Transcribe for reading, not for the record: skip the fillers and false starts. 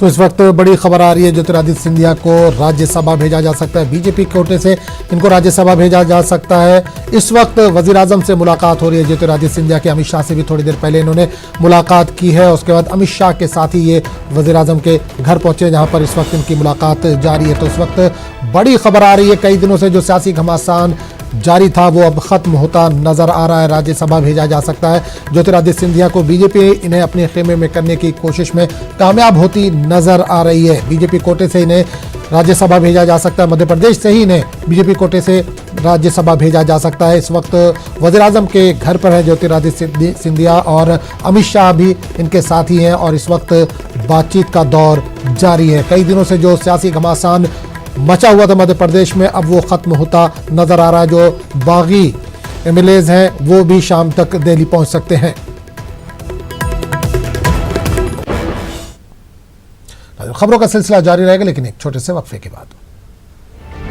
तो इस वक्त बड़ी खबर आ रही है, ज्योतिरादित्य सिंधिया को राज्यसभा भेजा जा सकता है। बीजेपी कोटे से इनको राज्यसभा भेजा जा सकता है। इस वक्त वजीर आजम से मुलाकात हो रही है ज्योतिरादित्य सिंधिया की। अमित शाह से भी थोड़ी देर पहले इन्होंने मुलाकात की है। उसके बाद अमित शाह के साथ ही ये वजीर आजम के घर पहुंचे, जहां पर इस वक्त इनकी मुलाकात जारी है। तो इस वक्त बड़ी खबर आ रही है, कई दिनों से जो सियासी घमासान जारी था वो अब खत्म होता नजर आ रहा है। राज्यसभा भेजा जा सकता है। ज्योतिरादित्य सिंधिया को बीजेपी इन्हें अपने खेमे में करने की कोशिश में कामयाब होती नजर आ रही है। बीजेपी कोटे से इन्हें राज्यसभा भेजा जा सकता है। मध्य प्रदेश से ही इन्हें बीजेपी कोटे से राज्यसभा भेजा जा सकता है। इस वक्त वज़ीर आज़म के घर पर है ज्योतिरादित्य सिंधिया और अमित शाह भी इनके साथ ही हैं और इस वक्त बातचीत का दौर जारी है। कई दिनों से जो सियासी घमासान मचा हुआ था मध्य प्रदेश में, अब वो खत्म होता नजर आ रहा है। जो बागी एमएलएज हैं वो भी शाम तक दिल्ली पहुंच सकते हैं। खबरों का सिलसिला जारी रहेगा, लेकिन एक छोटे से वक्फे के बाद।